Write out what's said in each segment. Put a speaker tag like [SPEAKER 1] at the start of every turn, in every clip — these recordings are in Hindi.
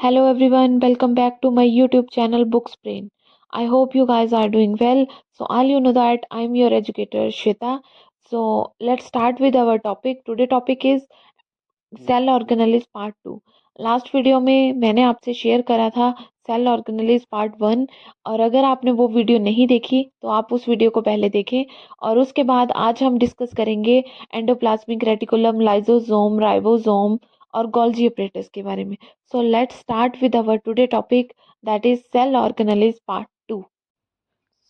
[SPEAKER 1] Hello everyone, welcome back to my YouTube channel Books Brain. I hope you guys are doing well. So all you know that I'm your educator Shweta. So let's start with our topic. Today topic is cell organelles part 2। Last video में मैंने आपसे शेयर करा था सेल ऑर्गेनेलिस पार्ट 1, और अगर आपने वो वीडियो नहीं देखी तो आप उस वीडियो को पहले देखें। और उसके बाद आज हम डिस्कस करेंगे एंडोप्लाज्मिक रेटिकुलम, लाइसोसोम, राइबोसोम और गोल्जी एपरेटस के बारे में। So let's start with our today topic, that is cell organelles part 2।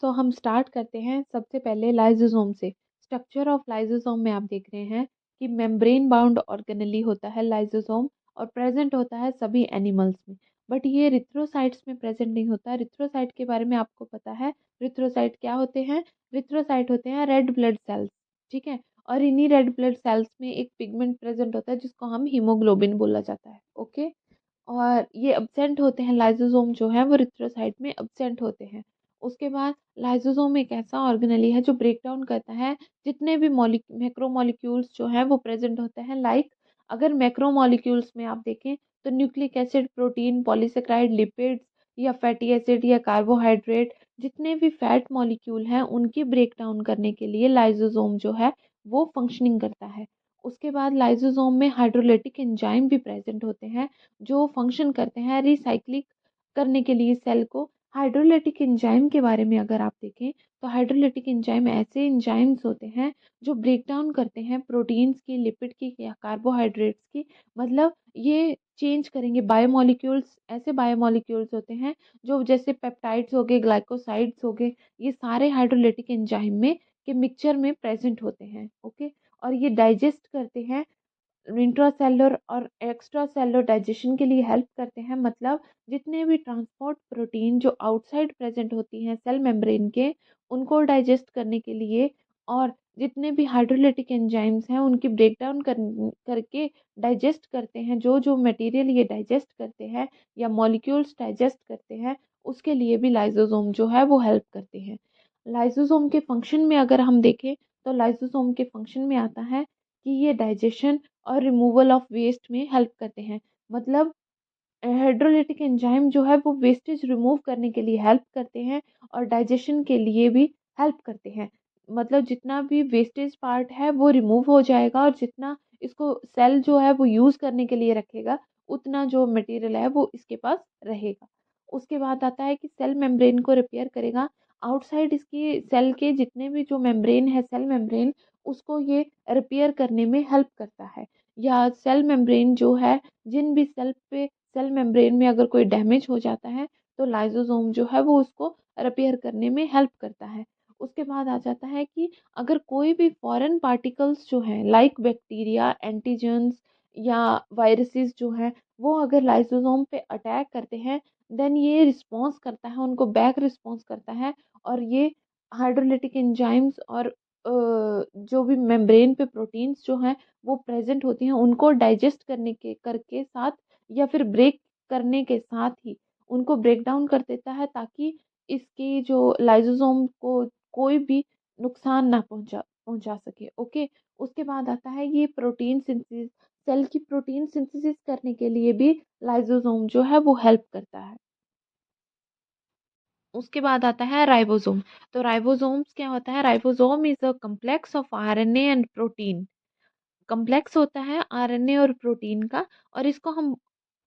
[SPEAKER 1] So हम स्टार्ट करते हैं सबसे पहले लाइसोसोम से। स्ट्रक्चर ऑफ लाइसोसोम में आप देख रहे हैं कि मेम्ब्रेन बाउंड ऑर्गेनेली होता है लाइसोसोम, और प्रेजेंट होता है सभी एनिमल्स में। बट ये रिथ्रोसाइट्स में प्रेजेंट नहीं होता। रिथ्रोसाइट के बारे में आपको पता है। रिथ्रोसाइट क्या होते हैं? रिथ्रोसाइट होते हैं रेड ब्लड सेल्स, ठीक है। और इन्हीं रेड ब्लड सेल्स में एक पिगमेंट प्रेजेंट होता है जिसको हम हीमोग्लोबिन बोला जाता है, ओके। और ये अब्सेंट होते हैं, लाइसोसोम जो है वो रिथ्रोसाइट में अब्सेंट होते हैं। उसके बाद लाइसोसोम एक ऐसा ऑर्गेनेली है जो ब्रेक डाउन करता है जितने भी मैक्रोमोलिक्यूल्स जो हैं वो प्रेजेंट होते हैं। लाइक अगर मैक्रोमोलिक्यूल्स में आप देखें तो nucleic acid, protein, polysaccharide, lipids या फैटी एसिड या कार्बोहाइड्रेट, जितने भी फैट मॉलिक्यूल हैं उनके ब्रेक डाउन करने के लिए लाइसोसोम जो है वो फंक्शनिंग करता है। उसके बाद लाइसोसोम में हाइड्रोलिटिक एंजाइम भी प्रेजेंट होते हैं जो फंक्शन करते हैं रिसाइक्लिंग करने के लिए सेल को। हाइड्रोलिटिक एंजाइम के बारे में अगर आप देखें तो हाइड्रोलिटिक एंजाइम ऐसे एंजाइम्स होते हैं जो ब्रेक डाउन करते हैं प्रोटीन्स की, लिपिड की या कार्बोहाइड्रेट्स की। मतलब ये चेंज करेंगे बायोमोलिक्यूल्स। ऐसे बायोमोलिक्यूल्स होते हैं जो जैसे पेप्टाइड्स हो गए, ग्लाइकोसाइड्स हो गए, ये सारे हाइड्रोलिटिक एंजाइम में के मिक्सचर में प्रेजेंट होते हैं, ओके। और ये डाइजेस्ट करते हैं, इंट्रासेलुलर और एक्स्ट्रा सेलुलर डाइजेशन के लिए हेल्प करते हैं। मतलब जितने भी ट्रांसपोर्ट प्रोटीन जो आउटसाइड प्रेजेंट होती हैं सेल मेम्ब्रेन के, उनको डाइजेस्ट करने के लिए, और जितने भी हाइड्रोलिटिक एंजाइम्स हैं उनकी ब्रेक डाउन करके डाइजेस्ट करते हैं। जो जो मटेरियल ये डाइजेस्ट करते हैं या मॉलिक्यूल्स डाइजेस्ट करते हैं, उसके लिए भी लाइसोसोम जो है वो हेल्प करते हैं। लाइसोसोम के फंक्शन में अगर हम देखें तो लाइसोसोम के फंक्शन में आता है कि ये डाइजेशन और रिमूवल ऑफ वेस्ट में हेल्प करते हैं। मतलब हाइड्रोलिटिक एंजाइम जो है वो वेस्टेज रिमूव करने के लिए हेल्प करते हैं और डाइजेशन के लिए भी हेल्प करते हैं। मतलब जितना भी वेस्टेज पार्ट है वो रिमूव हो जाएगा, और जितना इसको सेल जो है वो यूज़ करने के लिए रखेगा उतना जो मटेरियल है वो इसके पास रहेगा। उसके बाद आता है कि सेल मेम्ब्रेन को रिपेयर करेगा। आउटसाइड इसकी सेल के जितने भी जो मेम्ब्रेन है, सेल मेम्ब्रेन, उसको ये रिपेयर करने में हेल्प करता है। या सेल मेम्ब्रेन जो है, जिन भी सेल मेम्ब्रेन में अगर कोई डैमेज हो जाता है तो लाइसोसोम जो है वो उसको रिपेयर करने में हेल्प करता है। उसके बाद आ जाता है कि अगर कोई भी फॉरेन पार्टिकल्स जो हैं लाइक बैक्टीरिया, एंटीजेंस या वायरसेस जो हैं, वो अगर लाइसोसोम पे अटैक करते हैं, देन ये रिस्पॉन्स करता है, उनको बैक रिस्पॉन्स करता है। और ये हाइड्रोलिटिक एंजाइम्स और जो भी मेम्ब्रेन पे प्रोटीन्स जो हैं वो प्रेजेंट होती हैं, उनको डाइजेस्ट करने के करके साथ या फिर ब्रेक करने के साथ ही उनको ब्रेक डाउन कर देता है, ताकि इसकी जो लाइसोसोम को कोई भी नुकसान ना पहुंचा सके, ओके। उसके बाद आता है ये प्रोटीन सिंथेसिस। सेल की प्रोटीन सिंथेसिस करने के लिए भी लाइसोसोम जो है वो हेल्प करता है। उसके बाद आता है राइबोसोम। तो राइबोसोम्स क्या होता है? Ribosome is a complex of RNA and protein. Complex होता है आरएनए और प्रोटीन का, और इसको हम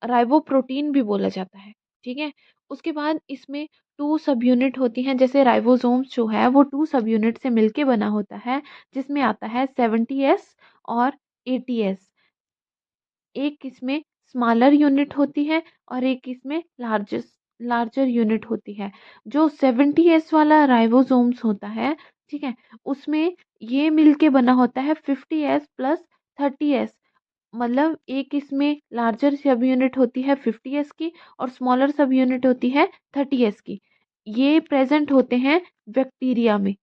[SPEAKER 1] राइबोप्रोटीन भी बोला जाता है, ठीक है। उसके बाद इसमें टू सब यूनिट होती हैं। जैसे राइबोसोम्स जो है वो टू सब यूनिट से मिलके बना होता है, जिसमें आता है 70S और 80S। एक इसमें स्मॉलर यूनिट होती है और एक इसमें लार्जर यूनिट होती है। जो 70S वाला राइबोसोम्स होता है, ठीक है, उसमें ये मिलके बना होता है 50S प्लस 30S। मतलब एक इसमें लार्जर सब यूनिट होती है 50S की और स्मॉलर सब यूनिट होती है 30S की। ये प्रेजेंट होते हैं बैक्टीरिया में।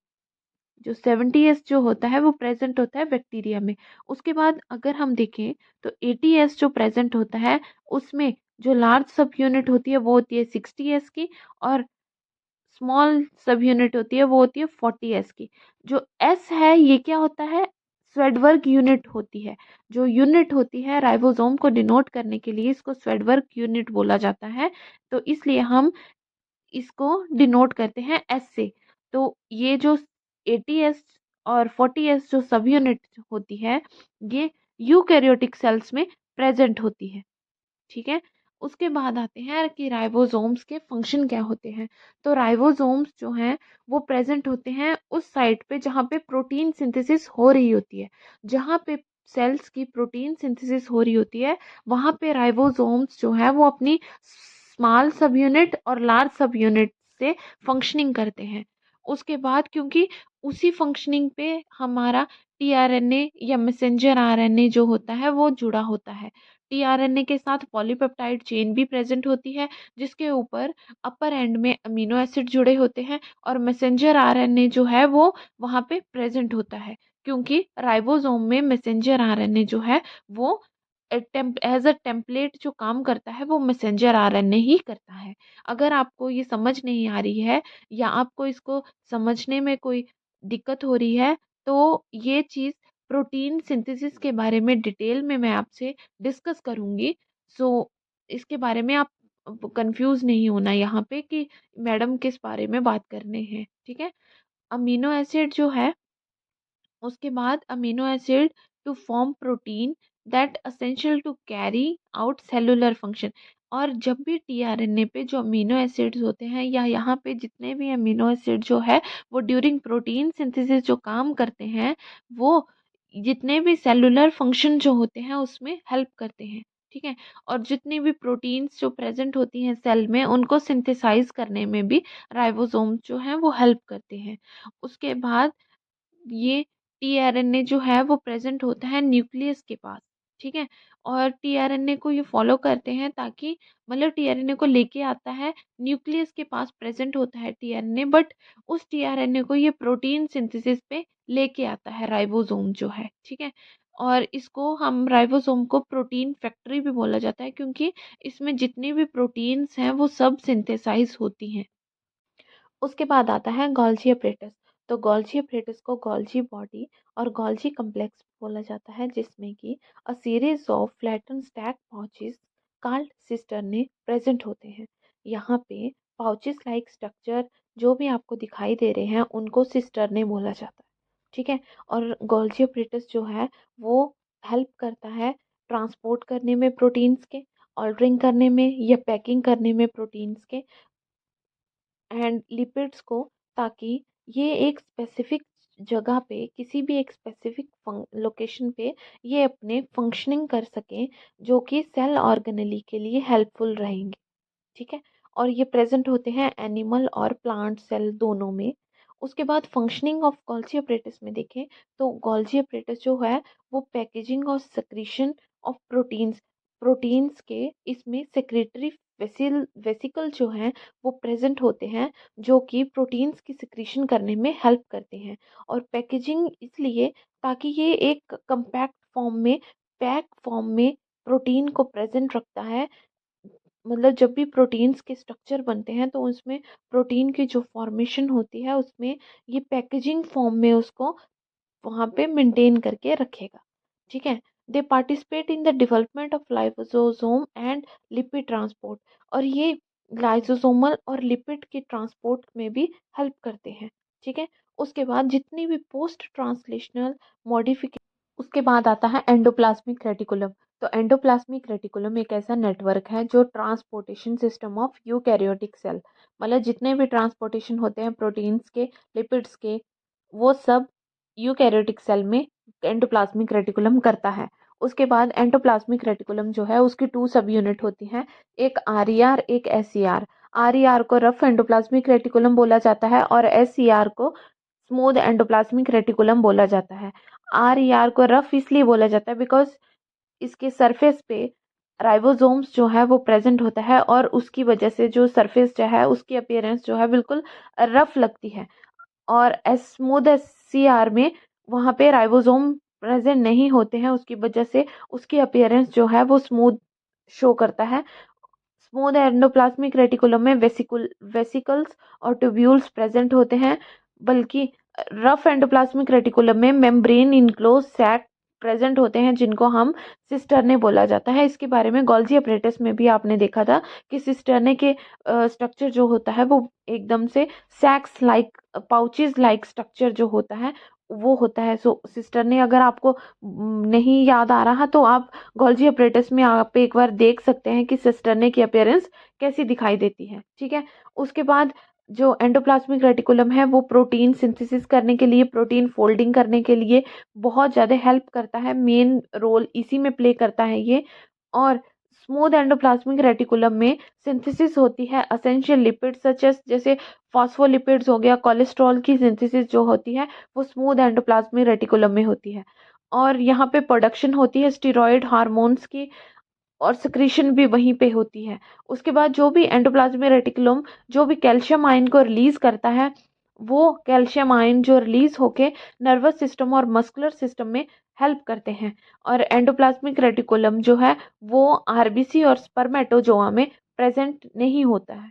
[SPEAKER 1] जो 70S जो होता है वो प्रेजेंट होता है बैक्टीरिया में। उसके बाद अगर हम देखें तो 80S जो प्रेजेंट होता है, उसमें जो लार्ज सब यूनिट होती है वो होती है 60S की, और स्मॉल सब यूनिट होती है वो होती है 40S की। जो S है ये क्या होता है? स्वेडवर्ग यूनिट होती है। जो यूनिट होती है राइबोसोम को डिनोट करने के लिए इसको स्वेडवर्ग यूनिट बोला जाता है, तो इसलिए हम इसको डिनोट करते हैं एस से। तो ये जो 80s और 40s जो सब यूनिट होती है ये यूकैरियोटिक सेल्स में प्रेजेंट होती है। ठीक है, उसके बाद आते हैं कि राइबोसोम्स के फंक्शन क्या होते हैं। तो राइबोसोम्स जो हैं वो प्रेजेंट होते हैं उस साइट पे जहाँ पे प्रोटीन सिंथेसिस हो रही होती है। जहाँ पे सेल्स की प्रोटीन सिंथेसिस हो रही होती है वहाँ पे राइबोसोम्स जो है वो अपनी स्मॉल सब यूनिट और लार्ज सब यूनिट से फंक्शनिंग करते हैं। उसके बाद क्योंकि उसी फंक्शनिंग पे हमारा टीआरएनए या मैसेंजर आरएनए जो होता है वो जुड़ा होता है। टीआरएनए के साथ पॉलीपेप्टाइड चेन भी प्रेजेंट होती है जिसके ऊपर अपर एंड में अमीनो एसिड जुड़े होते हैं, और मैसेंजर आरएनए जो है वो वहाँ पे प्रेजेंट होता है क्योंकि राइबोसोम में मैसेंजर आरएनए जो है वो एज अ टेम्पलेट जो काम करता है वो मैसेंजर आरएनए ही करता है। अगर आपको ये समझ नहीं आ रही है या आपको इसको समझने में कोई दिक्कत हो रही है तो ये चीज़ प्रोटीन सिंथेसिस के बारे में डिटेल में मैं आपसे डिस्कस करूंगी। सो इसके बारे में आप कंफ्यूज नहीं होना यहाँ पे कि मैडम किस बारे में बात करने हैं। ठीक है, अमीनो एसिड जो है उसके बाद amino acid to form protein that essential to carry out cellular function. और जब भी टीआरएनए पे जो अमीनो एसिड्स होते हैं या यहाँ पे जितने भी अमीनो एसिड जो है वो ड्यूरिंग प्रोटीन सिंथेसिस जो काम करते हैं वो जितने भी सेलुलर फंक्शन जो होते हैं उसमें हेल्प करते हैं। ठीक है, और जितनी भी प्रोटीन्स जो प्रेजेंट होती हैं सेल में उनको सिंथेसाइज करने में भी राइबोसोम्स जो हैं वो हेल्प करते हैं। उसके बाद ये टीआरएनए जो है वो प्रेजेंट होता है न्यूक्लियस के पास। ठीक है, और टीआरएनए को ये फॉलो करते हैं ताकि मतलब टीआरएनए को लेके आता है न्यूक्लियस के पास प्रेजेंट होता है टीआरएनए, बट उस टीआरएनए को ये प्रोटीन सिंथेसिस पे लेके आता है राइबोसोम जो है। ठीक है, और इसको हम राइबोसोम को प्रोटीन फैक्ट्री भी बोला जाता है क्योंकि इसमें जितनी भी प्रोटीन्स हैं वो सब सिंथेसाइज होती हैं। उसके बाद आता है गोल्जी अपरेटस। तो गोल्जी अपरेटस को गोल्जी बॉडी और गोल्जी कम्प्लेक्स बोला जाता है जिसमें कि a series of flatten stack pouches called cisternae present होते हैं। यहाँ पे पाउचेस लाइक स्ट्रक्चर जो भी आपको दिखाई दे रहे हैं उनको सिस्टर्ने बोला जाता है। ठीक है, और गोल्जी अपरेटस जो है वो हेल्प करता है ट्रांसपोर्ट करने में प्रोटीन्स के, ऑल्टरिंग करने में या पैकिंग करने में प्रोटीन्स के एंड लिपिड्स को, ताकि ये एक स्पेसिफिक जगह पे किसी भी एक स्पेसिफिक लोकेशन पे ये अपने फंक्शनिंग कर सकें जो कि सेल ऑर्गेनेली के लिए हेल्पफुल रहेंगे। ठीक है, और ये प्रेजेंट होते हैं एनिमल और प्लांट सेल दोनों में। उसके बाद फंक्शनिंग ऑफ गोल्जी अपरेटस में देखें तो गोल्जी अपरेटस जो है वो पैकेजिंग और secretion ऑफ प्रोटीन्स प्रोटीन्स के इसमें सेक्रेटरी वेसिकल जो हैं वो प्रेजेंट होते हैं जो कि प्रोटीन्स की सिक्रीशन करने में हेल्प करते हैं। और पैकेजिंग इसलिए ताकि ये एक कंपैक्ट फॉर्म में पैक फॉर्म में प्रोटीन को प्रेजेंट रखता है। मतलब जब भी प्रोटीन्स के स्ट्रक्चर बनते हैं तो उसमें प्रोटीन की जो फॉर्मेशन होती है उसमें ये पैकेजिंग फॉर्म में उसको वहाँ पे मेंटेन करके रखेगा। ठीक है, दे participate in the development of lysosome and lipid transport. और ये लाइसोसोमल और लिपिड के ट्रांसपोर्ट में भी हेल्प करते हैं। ठीक है, उसके बाद जितनी भी पोस्ट ट्रांसलेशनल मॉडिफिकेशन, उसके बाद आता है एंडोप्लाज्मिक रेटिकुलम। तो एंडोप्लाज्मिक रेटिकुलम एक ऐसा नेटवर्क है जो transportation system of eukaryotic cell, मतलब जितने भी ट्रांसपोर्टेशन होते हैं प्रोटीन्स के, लिपिड्स के, वो सब यूकैरियोटिक सेल में एंडोप्लाज्मिक रेटिकुलम करता है। उसके बाद एंडोप्लाज्मिक रेटिकुलम जो है उसकी टू सब यूनिट होती हैं, एक आरईआर एक एसईआर। आरईआर को रफ एंडोप्लाज्मिक रेटिकुलम बोला जाता है और एसईआर को स्मूथ एंडोप्लाज्मिक रेटिकुलम बोला जाता है। आरईआर को रफ इसलिए बोला जाता है बिकॉज इसके सरफेस पे राइबोसोम्स जो है वो प्रेजेंट होता है और उसकी वजह से जो सरफेस जो है उसकी अपीयरेंस जो है बिल्कुल रफ लगती है। और एस स्मूथ एससीआर में वहाँ पे राइबोसोम प्रेजेंट नहीं होते हैं, उसकी वजह से उसकी अपीयरेंस जो है वो स्मूथ शो करता है। स्मूथ एंडोप्लाज्मिक रेटिकुलम में वेसिकल्स और ट्यूब्यूल्स प्रेजेंट होते हैं, बल्कि रफ एंडोप्लाज्मिक रेटिकुलम में मेम्ब्रेन इनक्लोज सैक प्रेजेंट होते हैं जिनको हम सिस्टर्ने बोला जाता है। इसके बारे में गोल्जी अपरेटस में भी आपने देखा था कि सिस्टर्ने के स्ट्रक्चर जो होता है वो एकदम से सैक्स लाइक, पाउचेस लाइक स्ट्रक्चर जो होता है वो होता है। सो सिस्टर्ने अगर आपको नहीं याद आ रहा तो आप गोल्जी अपरेटस में आप एक बार देख सकते हैं कि सिस्टर्ने की अपीयरेंस कैसी दिखाई देती है। ठीक है, उसके बाद जो एंडोप्लाज्मिक रेटिकुलम है वो प्रोटीन सिंथेसिस करने के लिए, प्रोटीन फोल्डिंग करने के लिए बहुत ज़्यादा हेल्प करता है, मेन रोल इसी में प्ले करता है ये। और स्मूथ एंडोप्लाज्मिक रेटिकुलम में सिंथेसिस होती है असेंशियल लिपिड सच एस, जैसे फॉस्फोलिपिड्स हो गया, कोलेस्ट्रॉल की सिंथेसिस जो होती है वो स्मूथ एंडोप्लाज्मिक रेटिकुलम में होती है। और यहाँ पे प्रोडक्शन होती है स्टेरॉयड हार्मोन्स की, और सिक्रीशन भी वहीं पे होती है। उसके बाद जो भी एंडोप्लाज्मिक रेटिकुलम जो भी कैल्शियम आयन को रिलीज करता है, वो कैल्शियम आयन जो रिलीज होके नर्वस सिस्टम और मस्कुलर सिस्टम में हेल्प करते हैं। और एंडोप्लाज्मिक रेटिकुलम जो है वो आरबीसी और स्पर्मेटोजोआ में प्रेजेंट नहीं होता है।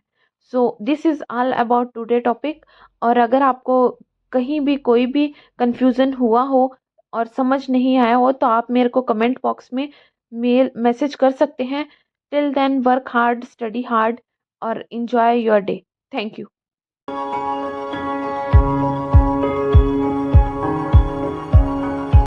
[SPEAKER 1] So this is all about today topic. और अगर आपको कहीं भी कोई भी कंफ्यूजन हुआ हो और समझ नहीं आया हो तो आप मेरे को कमेंट बॉक्स में मेल मैसेज कर सकते हैं। Till then work hard, study hard और enjoy your day. Thank you.